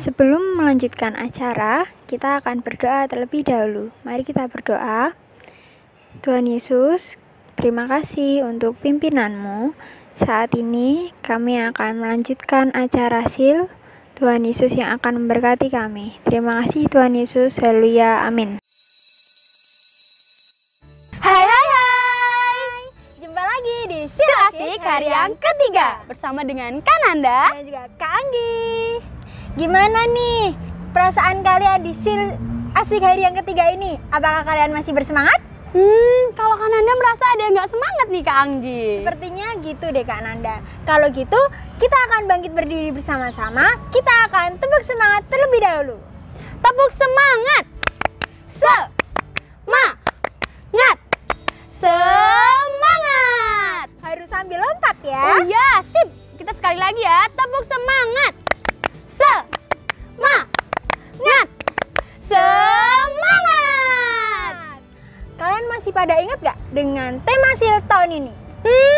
Sebelum melanjutkan acara, kita akan berdoa terlebih dahulu. Mari kita berdoa. Tuhan Yesus, terima kasih untuk pimpinanmu. Saat ini kami akan melanjutkan acara SIL. Tuhan Yesus yang akan memberkati kami. Terima kasih Tuhan Yesus. Haleluya. Amin. Hai. Jumpa lagi di SIL Asik hari yang ketiga bersama dengan Kak Nanda dan juga Kak Anggi. Gimana nih perasaan kalian di SIL Asik hari yang ketiga ini? Apakah kalian masih bersemangat? Kalau Kak Nanda merasa ada nggak semangat nih Kak Anggi? Sepertinya gitu deh Kak Nanda. Kalau gitu kita akan bangkit berdiri bersama-sama. Kita akan tepuk semangat terlebih dahulu. Tepuk semangat. Semangat. Semangat. Harus sambil lompat ya. Oh iya, sip. Kita sekali lagi ya. Tepuk semangat. Semangat. Semangat. Kalian masih pada ingat gak dengan tema SIL tahun ini?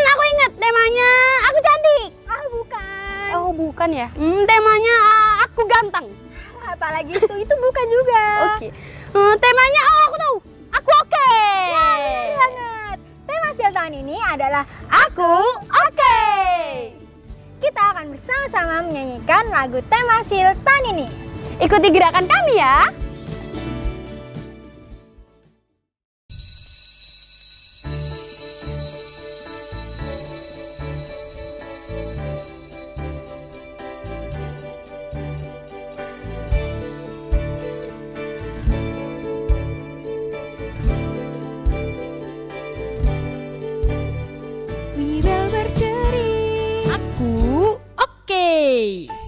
Aku ingat temanya aku cantik. Bukan. Oh bukan ya. Temanya aku ganteng. Apalagi itu bukan juga. Oke. Temanya aku tahu. Aku oke. Benar banget. Tema SIL tahun ini adalah Aku oke. Kita akan bersama-sama menyanyikan lagu tema SIL tahun ini. Ikuti gerakan kami ya.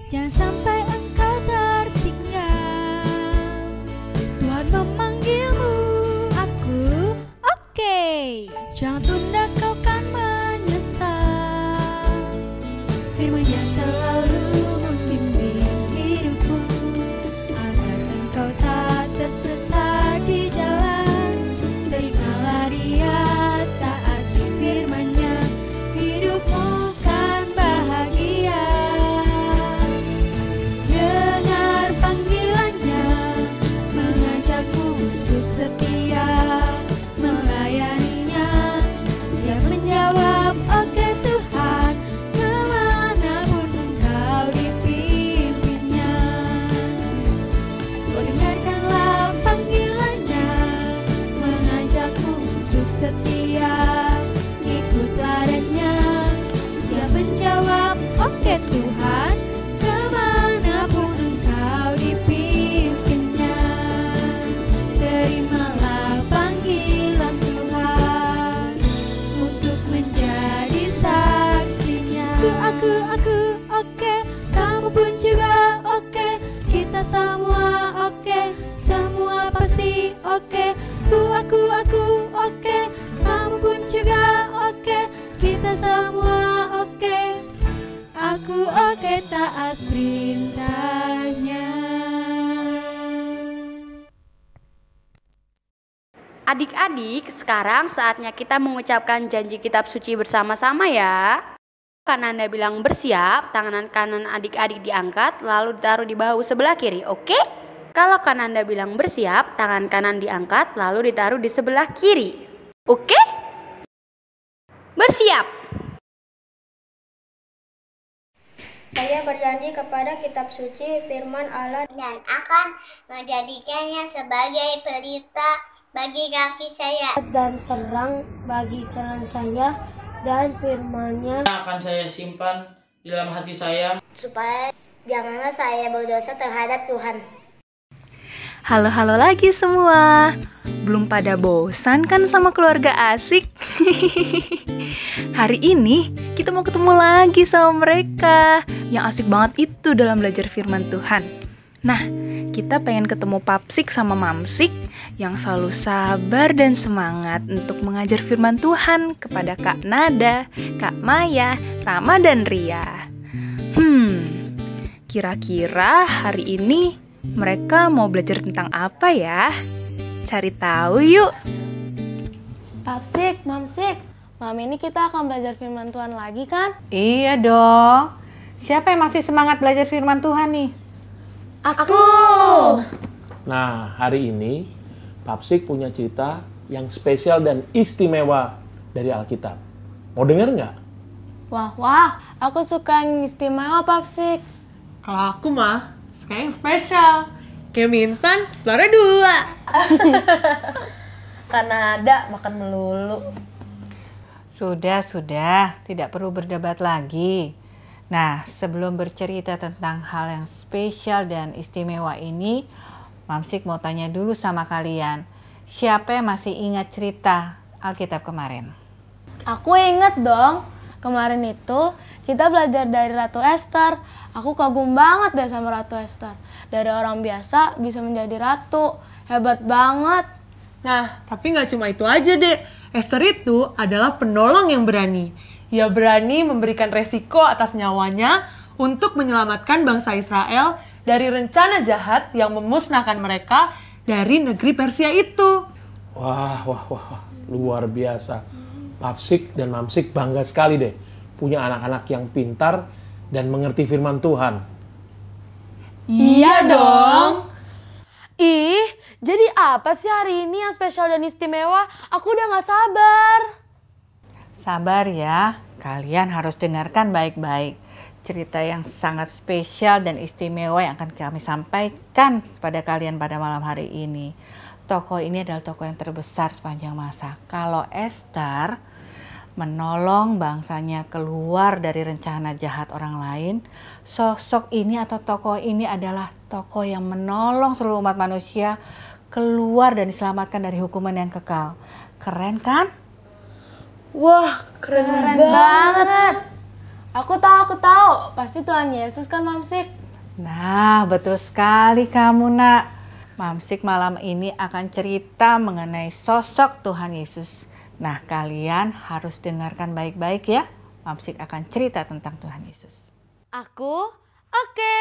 Jangan sampai engkau tertinggal. Tuhan memanggilmu. Aku oke. Jangan tunda, kau kan menyesal. Firman-Nya selalu membimbing hidupmu agar engkau tak tersesat di jalan. Terimalah Dia, taati firman-Nya, hidupmu kan bahagia. Setia melayaninya, siap menjawab oke Tuhan, kemanapun engkau dipimpinnya. Oh dengarkanlah panggilannya, mengajakmu untuk setia, ikut larannya, siap menjawab oke Tuhan, kemanapun engkau dipimpinnya. Terimalah panggilan Tuhan untuk menjadi saksinya. Aku oke, kamu pun juga oke, kita semua oke, semua pasti oke. Aku oke, kamu pun juga oke, kita semua oke. Aku oke, taat perintahnya. Adik-adik, sekarang saatnya kita mengucapkan janji kitab suci bersama-sama ya. Kak Nanda bilang bersiap, tangan kanan adik-adik diangkat, lalu ditaruh di bahu sebelah kiri, oke? Kalau Kak Nanda bilang bersiap, tangan kanan diangkat, lalu ditaruh di sebelah kiri, oke? Bersiap! Saya berjanji kepada kitab suci firman Allah dan akan menjadikannya sebagai pelita bagi kaki saya dan terang bagi jalan saya, dan firman-Nya akan saya simpan di dalam hati saya supaya janganlah saya berdosa terhadap Tuhan. Halo lagi semua. Belum pada bosan kan sama keluarga asik? Hari ini kita mau ketemu lagi sama mereka yang asik banget itu dalam belajar firman Tuhan. Nah, kita pengen ketemu Papsik sama Mamsik yang selalu sabar dan semangat untuk mengajar firman Tuhan kepada Kak Nada, Kak Maya, Tama, dan Ria. Kira-kira hari ini mereka mau belajar tentang apa ya? Cari tahu yuk. Papsik, Mamsik, malam ini kita akan belajar firman Tuhan lagi kan? Iya dong. Siapa yang masih semangat belajar firman Tuhan nih? Aku. Nah, hari ini Papsik punya cerita yang spesial dan istimewa dari Alkitab. Mau denger nggak? Wah, aku suka yang istimewa, Papsik. Kalau aku mah suka yang spesial. Kayak mie instan, telurnya 2. Karena ada makan melulu. Sudah, tidak perlu berdebat lagi. Nah, sebelum bercerita tentang hal yang spesial dan istimewa ini, Mamsik mau tanya dulu sama kalian. Siapa yang masih ingat cerita Alkitab kemarin? Aku inget dong. Kemarin itu kita belajar dari Ratu Esther. Aku kagum banget deh sama Ratu Esther. Dari orang biasa bisa menjadi ratu. Hebat banget. Nah, tapi nggak cuma itu aja deh. Esther itu adalah penolong yang berani. Ia berani memberikan resiko atas nyawanya untuk menyelamatkan bangsa Israel dari rencana jahat yang memusnahkan mereka dari negeri Persia itu. Wah, luar biasa. Papsik dan Mamsik bangga sekali deh punya anak-anak yang pintar dan mengerti firman Tuhan. Iya dong. Ih, jadi apa sih hari ini yang spesial dan istimewa? Aku udah gak sabar. Sabar ya, kalian harus dengarkan baik-baik. Cerita yang sangat spesial dan istimewa yang akan kami sampaikan kepada kalian pada malam hari ini. Tokoh ini adalah tokoh yang terbesar sepanjang masa. Kalau Esther menolong bangsanya keluar dari rencana jahat orang lain, sosok ini atau tokoh ini adalah tokoh yang menolong seluruh umat manusia keluar dan diselamatkan dari hukuman yang kekal. Keren kan? Wah, keren banget. Aku tahu. Pasti Tuhan Yesus kan, Mamsik? Nah, betul sekali kamu, Nak. Mamsik malam ini akan cerita mengenai sosok Tuhan Yesus. Nah, kalian harus dengarkan baik-baik ya. Mamsik akan cerita tentang Tuhan Yesus. Aku? Oke.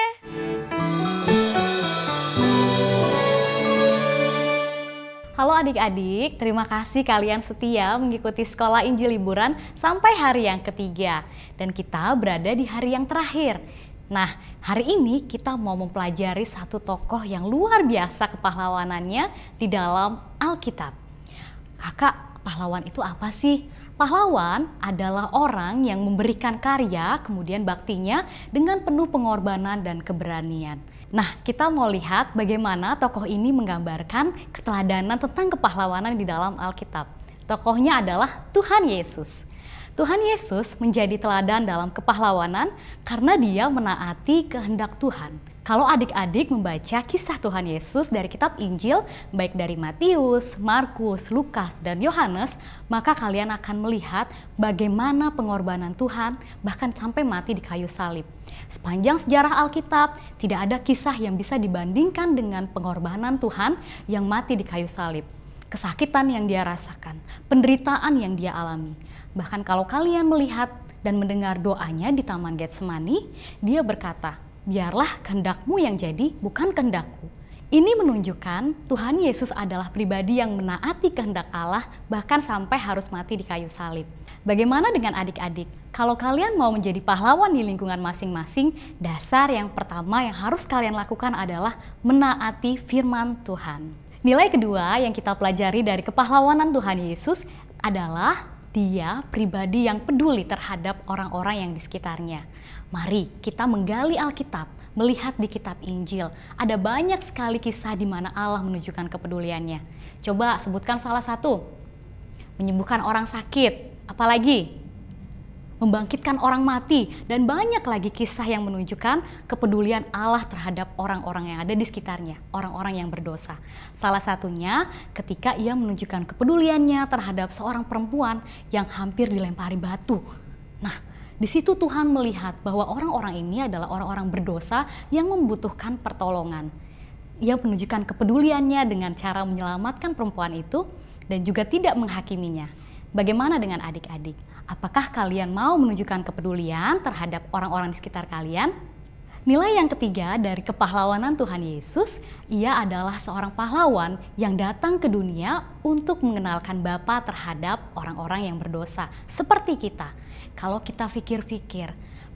Halo adik-adik, terima kasih kalian setia mengikuti Sekolah Injil Liburan sampai hari yang ketiga. Dan kita berada di hari yang terakhir. Nah, hari ini kita mau mempelajari satu tokoh yang luar biasa kepahlawanannya di dalam Alkitab. Kakak, pahlawan itu apa sih? Pahlawan adalah orang yang memberikan karya, kemudian baktinya dengan penuh pengorbanan dan keberanian. Nah, kita mau lihat bagaimana tokoh ini menggambarkan keteladanan tentang kepahlawanan di dalam Alkitab. Tokohnya adalah Tuhan Yesus. Tuhan Yesus menjadi teladan dalam kepahlawanan karena dia menaati kehendak Tuhan. Kalau adik-adik membaca kisah Tuhan Yesus dari kitab Injil, baik dari Matius, Markus, Lukas, dan Yohanes, maka kalian akan melihat bagaimana pengorbanan Tuhan bahkan sampai mati di kayu salib. Sepanjang sejarah Alkitab, tidak ada kisah yang bisa dibandingkan dengan pengorbanan Tuhan yang mati di kayu salib. Kesakitan yang dia rasakan, penderitaan yang dia alami. Bahkan kalau kalian melihat dan mendengar doanya di Taman Getsemani, dia berkata, biarlah kehendakmu yang jadi, bukan kehendakku. Ini menunjukkan Tuhan Yesus adalah pribadi yang menaati kehendak Allah bahkan sampai harus mati di kayu salib. Bagaimana dengan adik-adik? Kalau kalian mau menjadi pahlawan di lingkungan masing-masing, dasar yang pertama yang harus kalian lakukan adalah menaati firman Tuhan. Nilai kedua yang kita pelajari dari kepahlawanan Tuhan Yesus adalah dia pribadi yang peduli terhadap orang-orang yang di sekitarnya. Mari kita menggali Alkitab, melihat di kitab Injil. Ada banyak sekali kisah di mana Allah menunjukkan kepeduliannya. Coba sebutkan salah satu. Menyembuhkan orang sakit, apalagi? Membangkitkan orang mati, dan banyak lagi kisah yang menunjukkan kepedulian Allah terhadap orang-orang yang ada di sekitarnya, orang-orang yang berdosa. Salah satunya ketika ia menunjukkan kepeduliannya terhadap seorang perempuan yang hampir dilempari batu. Nah, di situ Tuhan melihat bahwa orang-orang ini adalah orang-orang berdosa yang membutuhkan pertolongan. Ia menunjukkan kepeduliannya dengan cara menyelamatkan perempuan itu dan juga tidak menghakiminya. Bagaimana dengan adik-adik? Apakah kalian mau menunjukkan kepedulian terhadap orang-orang di sekitar kalian? Nilai yang ketiga dari kepahlawanan Tuhan Yesus, ia adalah seorang pahlawan yang datang ke dunia untuk mengenalkan Bapa terhadap orang-orang yang berdosa. Seperti kita, kalau kita pikir-pikir,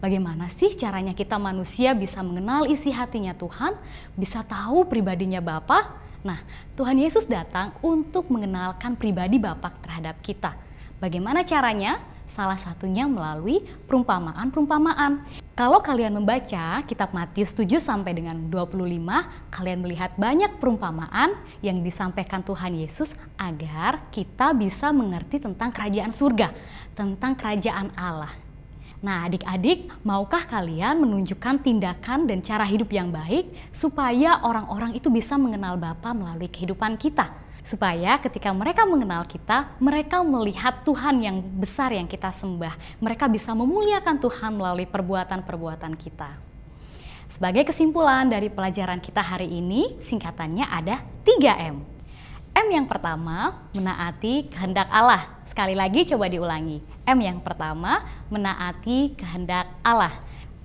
Bagaimana sih caranya kita manusia bisa mengenal isi hatinya Tuhan, bisa tahu pribadinya Bapa? Nah, Tuhan Yesus datang untuk mengenalkan pribadi Bapa terhadap kita. Bagaimana caranya? Salah satunya melalui perumpamaan-perumpamaan. Kalau kalian membaca kitab Matius 7 sampai dengan 25, kalian melihat banyak perumpamaan yang disampaikan Tuhan Yesus agar kita bisa mengerti tentang kerajaan surga, tentang kerajaan Allah. Nah, adik-adik, maukah kalian menunjukkan tindakan dan cara hidup yang baik supaya orang-orang itu bisa mengenal Bapa melalui kehidupan kita? Supaya ketika mereka mengenal kita, mereka melihat Tuhan yang besar yang kita sembah. Mereka bisa memuliakan Tuhan melalui perbuatan-perbuatan kita. Sebagai kesimpulan dari pelajaran kita hari ini, singkatannya ada 3M. M yang pertama, menaati kehendak Allah. Sekali lagi coba diulangi. M yang pertama, menaati kehendak Allah.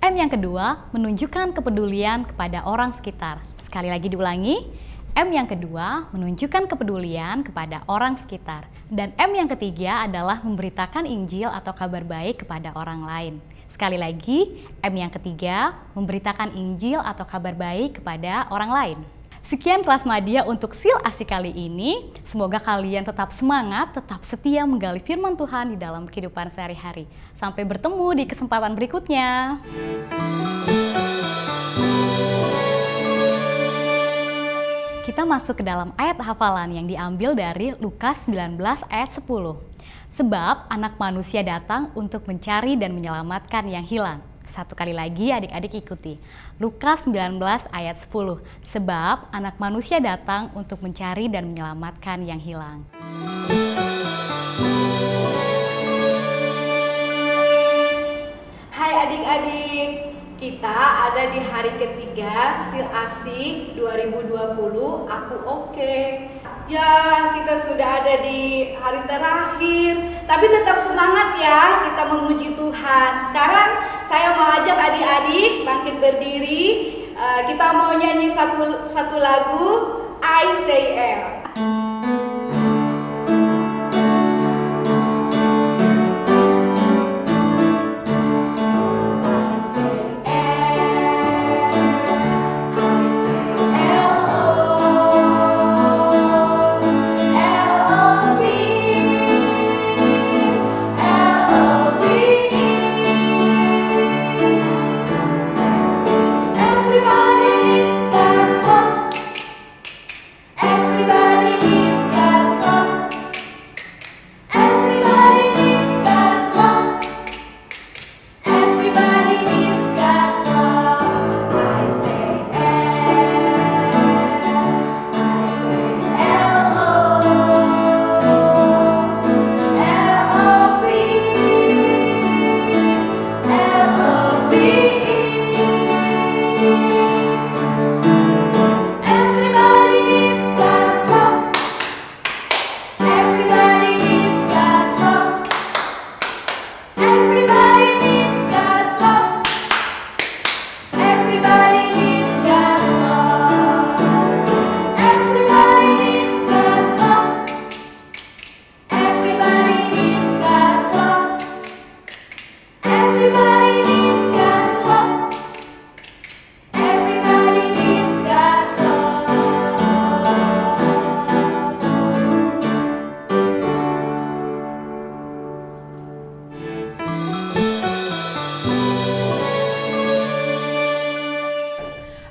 M yang kedua, menunjukkan kepedulian kepada orang sekitar. Sekali lagi diulangi. M yang kedua, menunjukkan kepedulian kepada orang sekitar. Dan M yang ketiga adalah memberitakan Injil atau kabar baik kepada orang lain. Sekali lagi, M yang ketiga, memberitakan Injil atau kabar baik kepada orang lain. Sekian kelas media untuk Sil Asik kali ini. Semoga kalian tetap semangat, tetap setia menggali firman Tuhan di dalam kehidupan sehari-hari. Sampai bertemu di kesempatan berikutnya. Kita masuk ke dalam ayat hafalan yang diambil dari Lukas 19 ayat 10. Sebab anak manusia datang untuk mencari dan menyelamatkan yang hilang. Satu kali lagi adik-adik ikuti. Lukas 19 ayat 10. Sebab anak manusia datang untuk mencari dan menyelamatkan yang hilang. Hai adik-adik, kita ada di hari ketiga Sil Asik 2020 Aku Oke. Ya, kita sudah ada di hari terakhir, tapi tetap semangat ya kita memuji Tuhan. Sekarang saya mau ajak adik-adik bangkit berdiri. Kita mau nyanyi satu lagu, I Say L.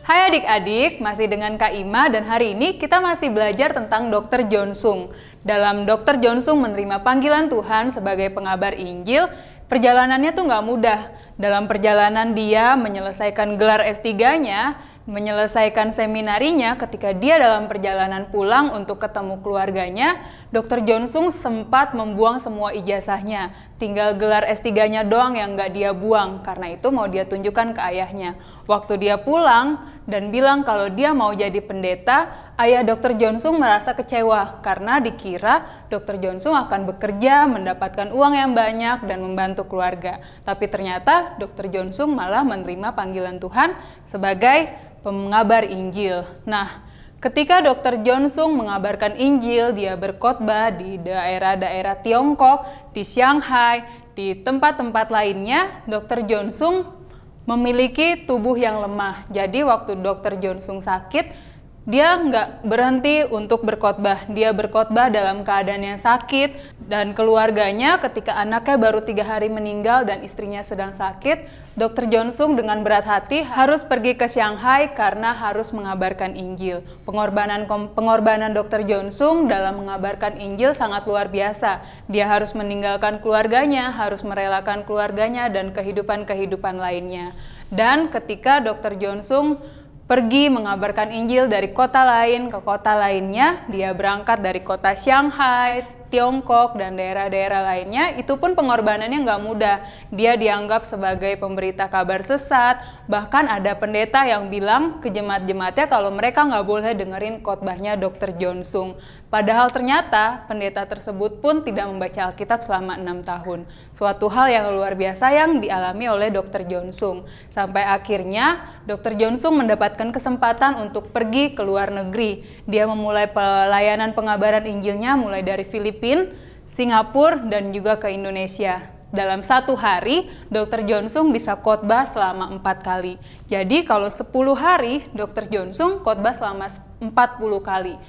Hai adik-adik, masih dengan Kak Ima dan hari ini kita masih belajar tentang Dr. John Sung. Dalam Dr. John Sung menerima panggilan Tuhan sebagai pengabar Injil, perjalanannya tuh nggak mudah. Dalam perjalanan dia menyelesaikan gelar S3-nya, menyelesaikan seminarinya, ketika dia dalam perjalanan pulang untuk ketemu keluarganya, Dr. John Sung sempat membuang semua ijazahnya. Tinggal gelar S3-nya doang yang nggak dia buang, karena itu mau dia tunjukkan ke ayahnya. Waktu dia pulang dan bilang kalau dia mau jadi pendeta, ayah Dr. John Sung merasa kecewa karena dikira Dr. John Sung akan bekerja, mendapatkan uang yang banyak dan membantu keluarga. Tapi ternyata Dr. John Sung malah menerima panggilan Tuhan sebagai pengabar Injil. Nah, ketika Dr. John Sung mengabarkan Injil, dia berkhotbah di daerah-daerah Tiongkok, di Shanghai, di tempat-tempat lainnya, Dr. John Sung memiliki tubuh yang lemah. Jadi waktu Dr. Jonsung sakit, dia nggak berhenti untuk berkhotbah. Dia berkhotbah dalam keadaan yang sakit, dan keluarganya ketika anaknya baru 3 hari meninggal dan istrinya sedang sakit, Dr. Jonsung dengan berat hati harus pergi ke Shanghai karena harus mengabarkan Injil. Pengorbanan Dr. Jonsung dalam mengabarkan Injil sangat luar biasa. Dia harus meninggalkan keluarganya, harus merelakan keluarganya dan kehidupan-kehidupan lainnya. Dan ketika Dr. Jonsung pergi mengabarkan Injil dari kota lain ke kota lainnya, dia berangkat dari kota Shanghai, Tiongkok, dan daerah-daerah lainnya. Itu pun pengorbanannya nggak mudah. Dia dianggap sebagai pemberita kabar sesat. Bahkan ada pendeta yang bilang ke jemaat-jemaatnya kalau mereka nggak boleh dengerin khotbahnya Dr. Jonsung. Padahal ternyata pendeta tersebut pun tidak membaca Alkitab selama 6 tahun. Suatu hal yang luar biasa yang dialami oleh Dr. Jonsung. Sampai akhirnya Dr. Jonsung mendapatkan kesempatan untuk pergi ke luar negeri. Dia memulai pelayanan pengabaran Injilnya mulai dari Filipina, Singapura, dan juga ke Indonesia. Dalam 1 hari, Dr. Jonsung bisa khotbah selama 4 kali. Jadi kalau 10 hari, Dr. Jonsung khotbah selama 40 kali.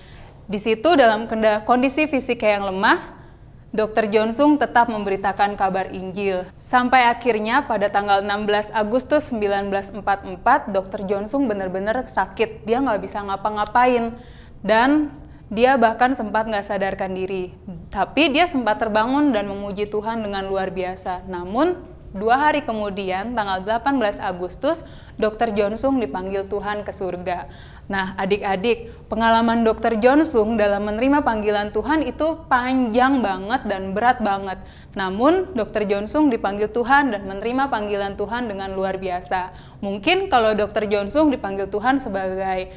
Di situ dalam kondisi fisik yang lemah, Dr. Jonsung tetap memberitakan kabar Injil. Sampai akhirnya pada tanggal 16 Agustus 1944, Dr. Jonsung benar-benar sakit. Dia nggak bisa ngapa-ngapain. Dan dia bahkan sempat nggak sadarkan diri. Tapi dia sempat terbangun dan memuji Tuhan dengan luar biasa. Namun 2 hari kemudian, tanggal 18 Agustus, Dr. Jonsung dipanggil Tuhan ke surga. Nah, adik-adik, pengalaman Dr. Jonsung dalam menerima panggilan Tuhan itu panjang banget dan berat banget. Namun, Dr. Jonsung dipanggil Tuhan dan menerima panggilan Tuhan dengan luar biasa. Mungkin kalau Dr. Jonsung dipanggil Tuhan sebagai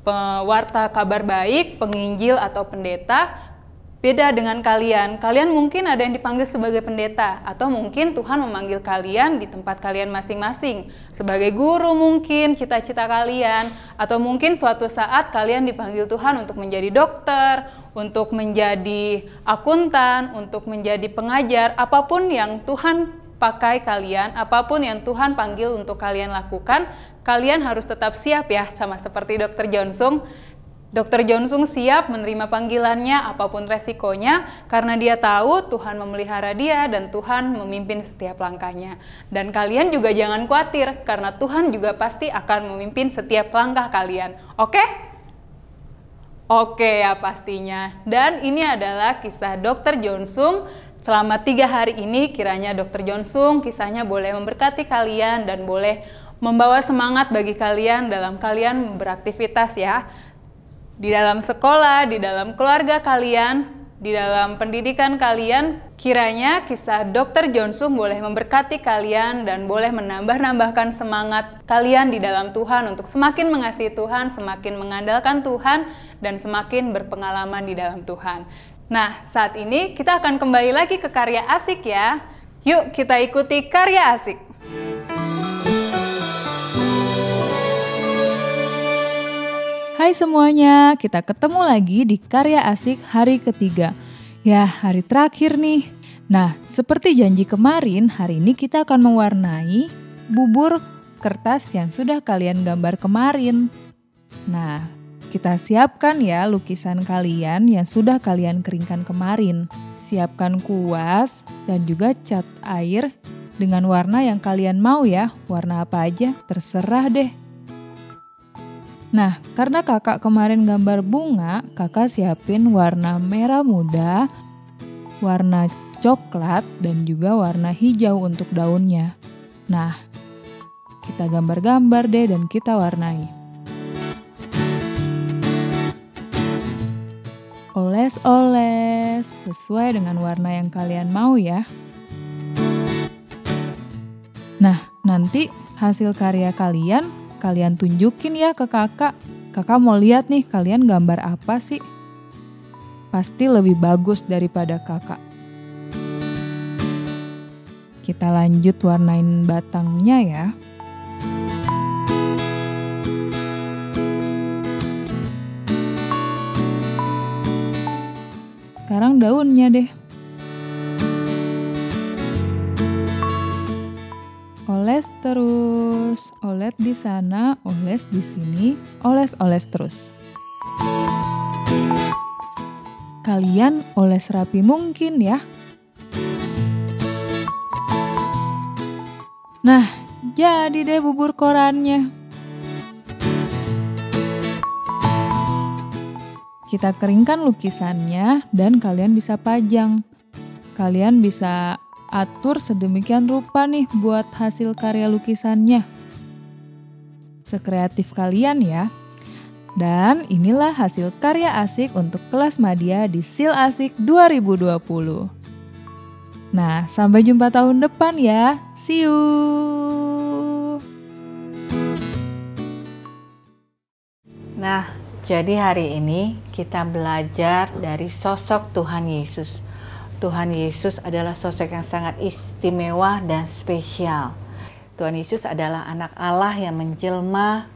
pewarta kabar baik, penginjil, atau pendeta, beda dengan kalian. Kalian mungkin ada yang dipanggil sebagai pendeta, atau mungkin Tuhan memanggil kalian di tempat kalian masing-masing. Sebagai guru mungkin cita-cita kalian, atau mungkin suatu saat kalian dipanggil Tuhan untuk menjadi dokter, untuk menjadi akuntan, untuk menjadi pengajar. Apapun yang Tuhan pakai kalian, apapun yang Tuhan panggil untuk kalian lakukan, kalian harus tetap siap ya, sama seperti Dr. Jonsung. Dr. Jonsung siap menerima panggilannya apapun resikonya karena dia tahu Tuhan memelihara dia dan Tuhan memimpin setiap langkahnya. Dan kalian juga jangan khawatir karena Tuhan juga pasti akan memimpin setiap langkah kalian. Oke? Oke ya pastinya. Dan ini adalah kisah Dr. Jonsung. Selama 3 hari ini kiranya Dr. Jonsung kisahnya boleh memberkati kalian dan boleh membawa semangat bagi kalian dalam kalian beraktivitas ya. Di dalam sekolah, di dalam keluarga kalian, di dalam pendidikan kalian, kiranya kisah Dr. Jonsung boleh memberkati kalian dan boleh menambah-nambahkan semangat kalian di dalam Tuhan untuk semakin mengasihi Tuhan, semakin mengandalkan Tuhan, dan semakin berpengalaman di dalam Tuhan. Nah, saat ini kita akan kembali lagi ke karya asik ya. Yuk kita ikuti karya asik. Hai semuanya, kita ketemu lagi di karya asik hari ketiga. Ya, hari terakhir nih. Nah, seperti janji kemarin, hari ini kita akan mewarnai bubur kertas yang sudah kalian gambar kemarin. Nah, kita siapkan ya lukisan kalian yang sudah kalian keringkan kemarin. Siapkan kuas dan juga cat air dengan warna yang kalian mau ya. Warna apa aja, terserah deh. Nah, karena kakak kemarin gambar bunga, kakak siapin warna merah muda, warna coklat, dan juga warna hijau untuk daunnya. Nah, kita gambar-gambar deh dan kita warnai. Oles-oles, sesuai dengan warna yang kalian mau ya. Nah, nanti hasil karya kalian tunjukin ya ke kakak. Kakak mau lihat nih kalian gambar apa sih? Pasti lebih bagus daripada kakak. Kita lanjut warnain batangnya ya. Sekarang daunnya deh. Oles terus. terus. Oles di sana, oles di sini, oles-oles terus. Kalian oles rapi mungkin ya. Nah, jadi deh bubur korannya. Kita keringkan lukisannya dan kalian bisa pajang. Kalian bisa atur sedemikian rupa nih buat hasil karya lukisannya. Sekreatif kalian ya. Dan inilah hasil karya asik untuk kelas Madya di SIL Asik 2020. Nah, sampai jumpa tahun depan ya. See you! Nah, jadi hari ini kita belajar dari sosok Tuhan Yesus. Tuhan Yesus adalah sosok yang sangat istimewa dan spesial. Tuhan Yesus adalah anak Allah yang menjelma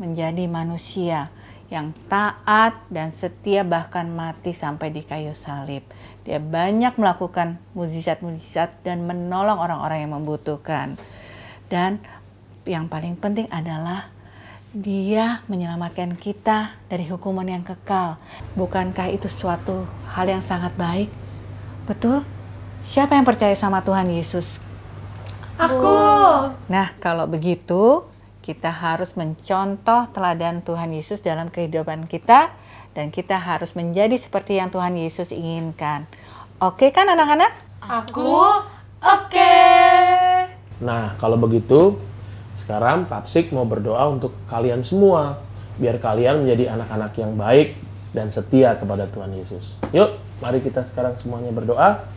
menjadi manusia, yang taat dan setia bahkan mati sampai di kayu salib. Dia banyak melakukan mukjizat-mukjizat dan menolong orang-orang yang membutuhkan. Dan yang paling penting adalah Dia menyelamatkan kita dari hukuman yang kekal. Bukankah itu suatu hal yang sangat baik? Betul? Siapa yang percaya sama Tuhan Yesus? Aku. Nah, kalau begitu, kita harus mencontoh teladan Tuhan Yesus dalam kehidupan kita, dan kita harus menjadi seperti yang Tuhan Yesus inginkan. Oke kan anak-anak? Aku oke. Nah, kalau begitu, sekarang Papsik mau berdoa untuk kalian semua, biar kalian menjadi anak-anak yang baik dan setia kepada Tuhan Yesus. Yuk, mari kita sekarang semuanya berdoa.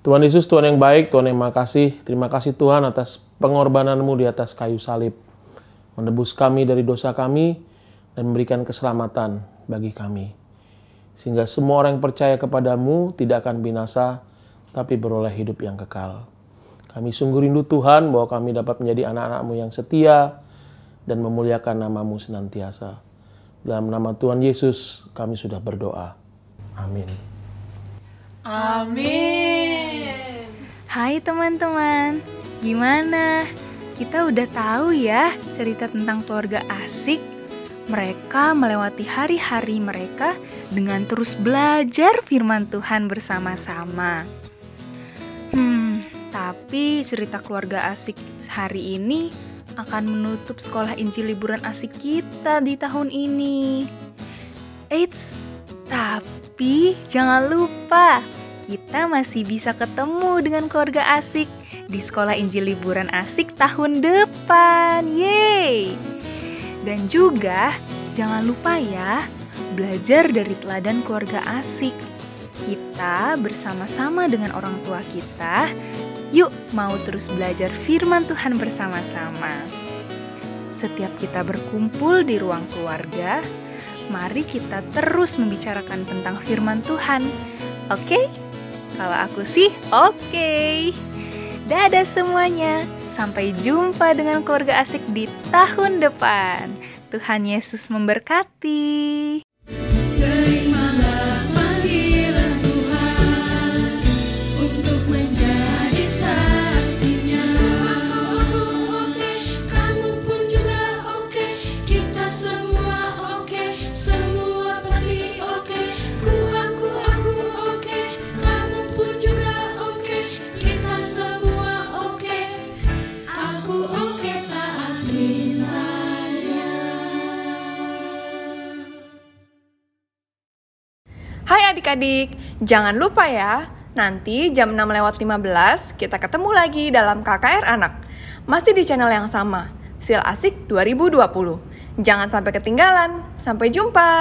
Tuhan Yesus, Tuhan yang baik, Tuhan yang makasih. Terima kasih Tuhan atas pengorbanan-Mu di atas kayu salib. Menebus kami dari dosa kami dan memberikan keselamatan bagi kami. Sehingga semua orang yang percaya kepadamu tidak akan binasa, tapi beroleh hidup yang kekal. Kami sungguh rindu Tuhan bahwa kami dapat menjadi anak-anak-Mu yang setia dan memuliakan nama-Mu senantiasa. Dalam nama Tuhan Yesus kami sudah berdoa. Amin. Amin. Hai teman-teman, gimana? Kita udah tahu ya cerita tentang keluarga asik. Mereka melewati hari-hari mereka dengan terus belajar firman Tuhan bersama-sama. Tapi cerita keluarga asik hari ini akan menutup sekolah Injil liburan asik kita di tahun ini. Eits, tapi jangan lupa kita masih bisa ketemu dengan keluarga asik di sekolah Injil liburan asik tahun depan. Yeay! Dan juga jangan lupa ya, belajar dari teladan keluarga asik. Kita bersama-sama dengan orang tua kita, yuk mau terus belajar firman Tuhan bersama-sama. Setiap kita berkumpul di ruang keluarga, mari kita terus membicarakan tentang firman Tuhan. Oke? Kalau aku sih oke. Dadah semuanya. Sampai jumpa dengan keluarga asik di tahun depan. Tuhan Yesus memberkati. Terimalah panggilan Tuhan untuk menjadi saksinya. Aku oke, kamu pun juga oke, kita semua oke, semua pasti oke. Aku oke, kamu pun juga oke, kita semua oke. Aku oke, taat perintahnya. Hai adik-adik, jangan lupa ya, nanti jam 6:15 kita ketemu lagi dalam KKR Anak. Masih di channel yang sama, SIL Asik 2020. Jangan sampai ketinggalan, sampai jumpa!